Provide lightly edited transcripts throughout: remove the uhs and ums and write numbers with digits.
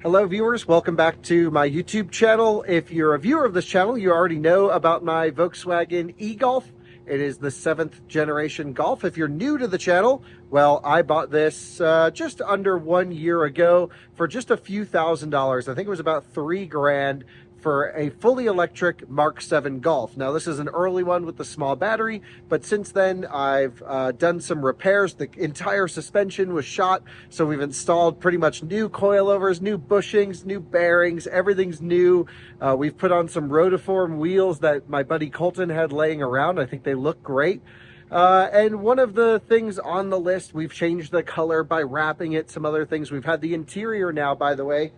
Hello viewers, welcome back to my YouTube channel. If you're a viewer of this channel, you already know about my Volkswagen e-Golf. It is the 7th generation Golf. If you're new to the channel, well, I bought this just under 1 year ago for just a few $1,000s. I think it was about $3,000 for a fully electric Mark 7 Golf. Now this is an early one with the small battery, but since then I've done some repairs. The entire suspension was shot, so we've installed pretty much new coilovers, new bushings, new bearings, everything's new. We've put on some rotiform wheels that my buddy Colton had laying around. I think they look great. And one of the things on the list, we've changed the color by wrapping it, some other things. We've had the interior now, by the way,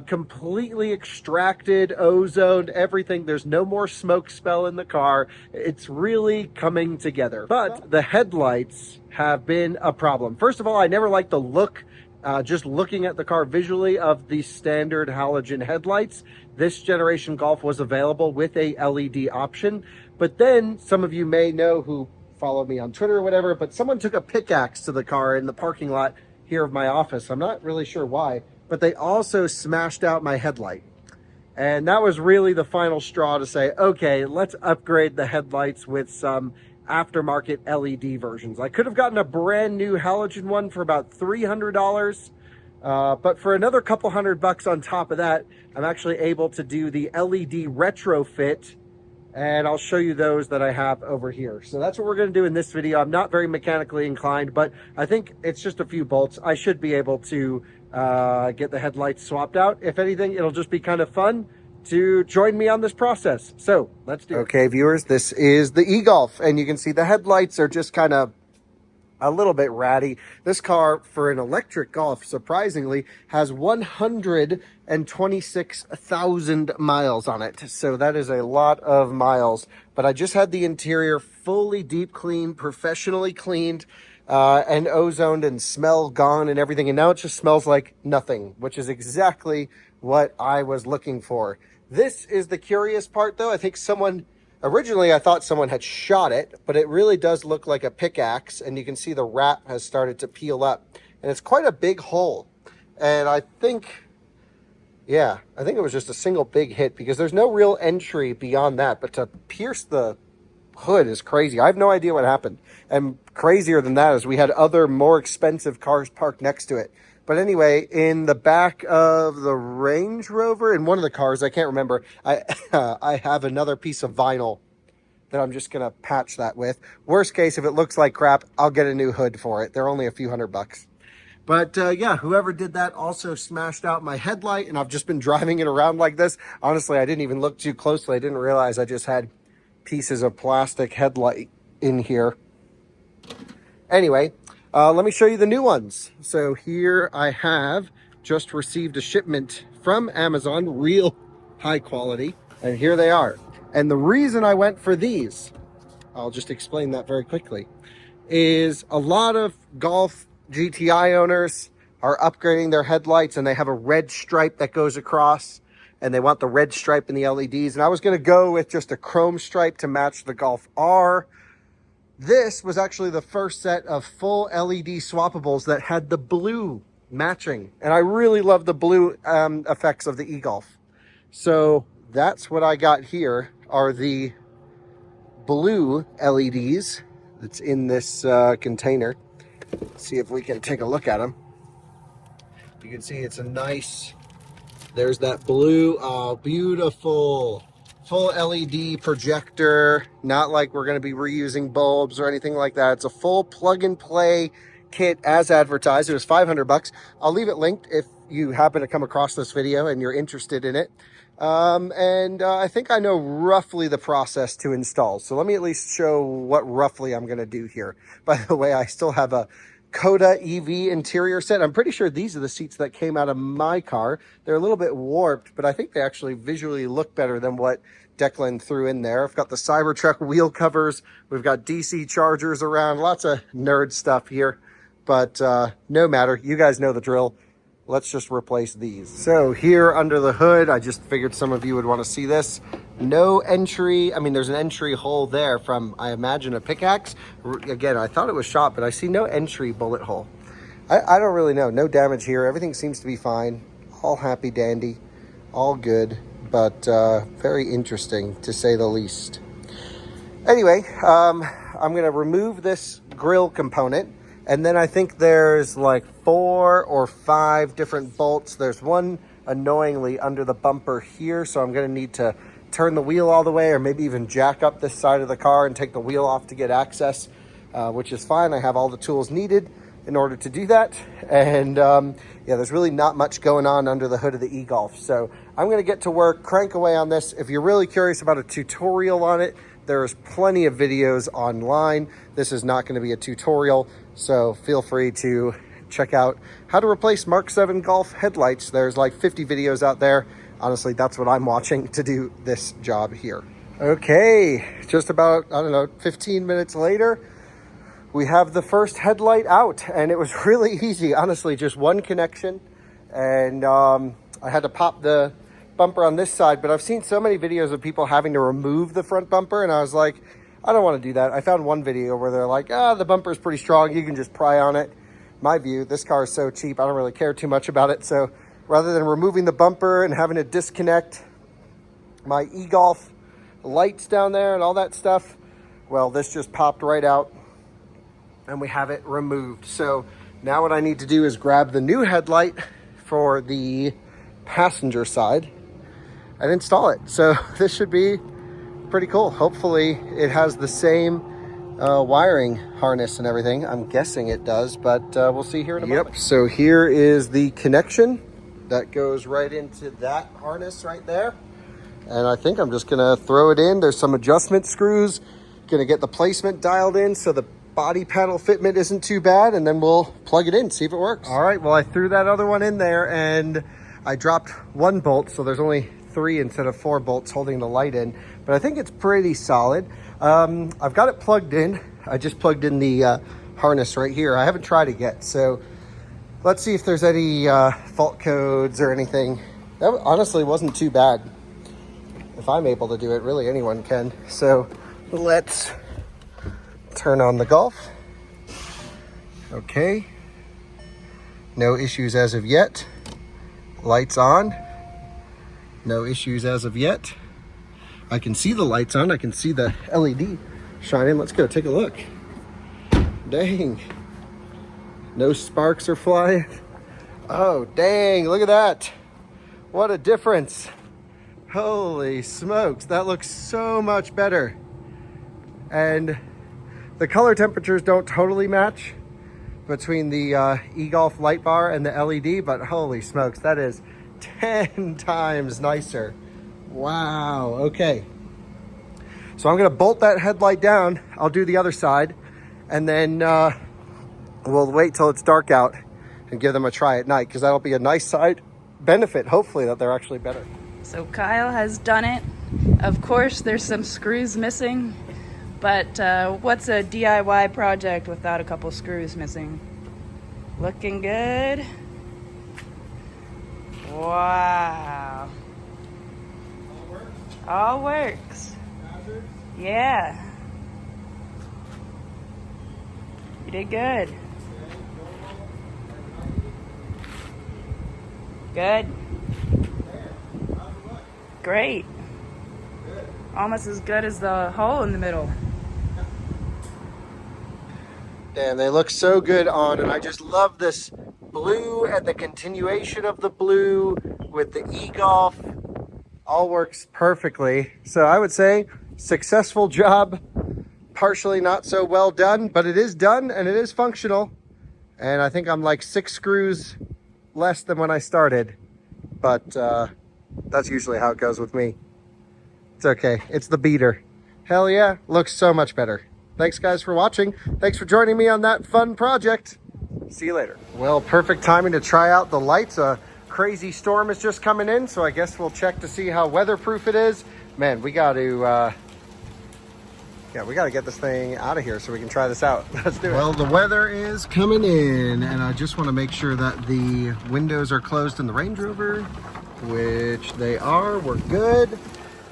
completely extracted, ozoned, everything. There's no more smoke smell in the car. It's really coming together. But the headlights have been a problem. First of all, I never liked the look, just looking at the car visually, of the standard halogen headlights. This generation Golf was available with a LED option. But then some of you may know, who follow me on Twitter or whatever, but someone took a pickaxe to the car in the parking lot here of my office. I'm not really sure why, but they also smashed out my headlight. And that was really the final straw to say, okay, let's upgrade the headlights with some aftermarket LED versions. I could have gotten a brand new halogen one for about $300, but for another couple $100 on top of that, I'm actually able to do the LED retrofit, and I'll show you those that I have over here. So that's what we're going to do in this video. I'm not very mechanically inclined, but I think it's just a few bolts. I should be able to get the headlights swapped out. If anything, it'll just be kind of fun to join me on this process. So let's do it. Okay, viewers, this is the e-Golf, and you can see the headlights are just kind of a little bit ratty. This car, for an electric Golf, surprisingly, has 126,000 miles on it. So that is a lot of miles. But I just had the interior fully deep cleaned, professionally cleaned, and ozoned and smell gone and everything. And now it just smells like nothing, which is exactly what I was looking for. This is the curious part, though. I think originally I thought someone had shot it, but it really does look like a pickaxe, and you can see the wrap has started to peel up. And it's quite a big hole. And I think it was just a single big hit, because there's no real entry beyond that. But to pierce the hood is crazy. I have no idea what happened. And crazier than that is we had other more expensive cars parked next to it. But anyway, in the back of the Range Rover, in one of the cars, I can't remember, I have another piece of vinyl that I'm just going to patch that with. Worst case, if it looks like crap, I'll get a new hood for it. They're only a few $100. But yeah, whoever did that also smashed out my headlight, and I've just been driving it around like this. Honestly, I didn't even look too closely. I didn't realize I just had pieces of plastic headlight in here. Anyway, let me show you the new ones. So here I have just received a shipment from Amazon, real high quality, and here they are. And the reason I went for these, I'll just explain that very quickly, is a lot of Golf GTI owners are upgrading their headlights, and they have a red stripe that goes across, and they want the red stripe in the LEDs. And I was going to go with just a chrome stripe to match the Golf R. This was actually the first set of full LED swappables that had the blue matching. And I really love the blue effects of the e-Golf. So that's what I got here, are the blue LEDs that's in this container. Let's see if we can take a look at them. You can see it's a nice, there's that blue, oh, beautiful. Full LED projector, not like we're going to be reusing bulbs or anything like that. It's a full plug-and-play kit as advertised. It was $500. I'll leave it linked if you happen to come across this video and you're interested in it. I think I know roughly the process to install. So let me at least show what roughly I'm going to do here. By the way, I still have a Coda EV interior set. I'm pretty sure these are the seats that came out of my car. They're a little bit warped, but I think they actually visually look better than what Declan threw in there. I've got the Cybertruck wheel covers. We've got DC chargers around. Lots of nerd stuff here, but no matter. You guys know the drill. Let's just replace these. So here under the hood, I just figured some of you would want to see this. No entry. I mean, there's an entry hole there from, I imagine, a pickaxe. Again, I thought it was shot, but I see no entry bullet hole. I don't really know. No damage here. Everything seems to be fine. all happy dandy, all good, but very interesting to say the least. Anyway, I'm going to remove this grill component, and then I think there's like 4 or 5 different bolts. There's one annoyingly under the bumper here, so I'm going to need to turn the wheel all the way, or maybe even jack up this side of the car and take the wheel off to get access, which is fine. I have all the tools needed in order to do that. And yeah, there's really not much going on under the hood of the e-Golf. So I'm going to get to work, crank away on this. If you're really curious about a tutorial on it, there's plenty of videos online. This is not going to be a tutorial, so feel free to check out how to replace Mark 7 Golf headlights. There's like 50 videos out there. Honestly, that's what I'm watching to do this job here. Okay, just about, I don't know, 15 minutes later, we have the first headlight out, and it was really easy. Honestly, just one connection, and I had to pop the bumper on this side, but I've seen so many videos of people having to remove the front bumper, and I was like, I don't want to do that. I found one video where they're like, the bumper is pretty strong, you can just pry on it. My view, this car is so cheap, I don't really care too much about it. So rather than removing the bumper and having to disconnect my e-Golf lights down there and all that stuff, well, this just popped right out and we have it removed. So now what I need to do is grab the new headlight for the passenger side and install it. So this should be pretty cool. Hopefully it has the same wiring harness and everything. I'm guessing it does, but we'll see here in a moment. So here is the connection that goes right into that harness right there. And I think I'm just gonna throw it in. There's some adjustment screws. Gonna get the placement dialed in so the body panel fitment isn't too bad, and then we'll plug it in, see if it works. All right, well, I threw that other one in there and I dropped one bolt, so there's only 3 instead of 4 bolts holding the light in, but I think it's pretty solid. I've got it plugged in. I just plugged in the harness right here. I haven't tried it yet, so let's see if there's any fault codes or anything. That honestly wasn't too bad. If I'm able to do it, really anyone can. So let's turn on the Golf. Okay. No issues as of yet. Lights on. No issues as of yet. I can see the lights on. I can see the LED shining. Let's go take a look. Dang. No sparks are flying. Oh, dang. Look at that. What a difference. Holy smokes. That looks so much better. And the color temperatures don't totally match between the e-Golf light bar and the LED, but holy smokes, that is 10 times nicer. Wow, okay. So I'm gonna bolt that headlight down. I'll do the other side, and then we'll wait till it's dark out and give them a try at night, because that'll be a nice side benefit, hopefully, that they're actually better. So Kyle has done it. Of course, there's some screws missing, but what's a DIY project without a couple screws missing? Looking good. Wow. All works? All works. Hazards? Yeah. You did good. Good. Great. Good. Almost as good as the hole in the middle. Damn, they look so good on, and I just love this blue and the continuation of the blue with the e-Golf. All works perfectly. So I would say successful job, partially not so well done, but it is done and it is functional. And I think I'm like 6 screws less than when I started, but that's usually how it goes with me. It's okay. It's the beater. Hell yeah. Looks so much better. Thanks guys for watching. Thanks for joining me on that fun project. See you later. Well, perfect timing to try out the lights. A crazy storm is just coming in, so I guess we'll check to see how weatherproof it is. Man, we got to get this thing out of here so we can try this out. Let's do it. Well, the weather is coming in, and I just want to make sure that the windows are closed in the Range Rover, which they are. We're good.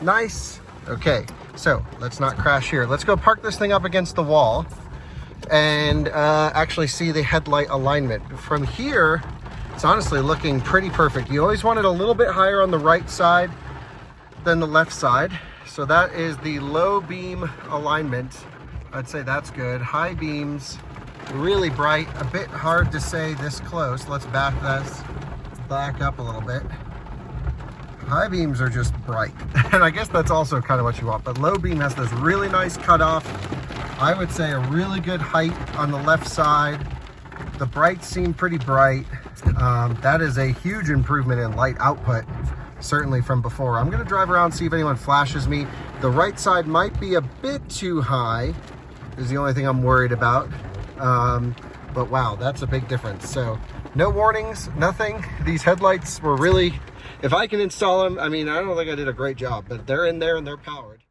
Nice. Okay, so let's not crash here. Let's go park this thing up against the wall and actually see the headlight alignment. From here, It's honestly looking pretty perfect. You always want it a little bit higher on the right side than the left side. So that is the low beam alignment. I'd say that's good. High beams, really bright. A bit hard to say this close. Let's back this back up a little bit. High beams are just bright. And I guess that's also kind of what you want. But low beam has this really nice cutoff. I would say a really good height on the left side. The brights seem pretty bright. That is a huge improvement in light output, certainly from before. I'm gonna drive around, see if anyone flashes me. The right side might be a bit too high, is the only thing I'm worried about. But wow, that's a big difference. So no warnings, nothing. These headlights were really, if I can install them, I mean, I don't think I did a great job, but they're in there and they're powered.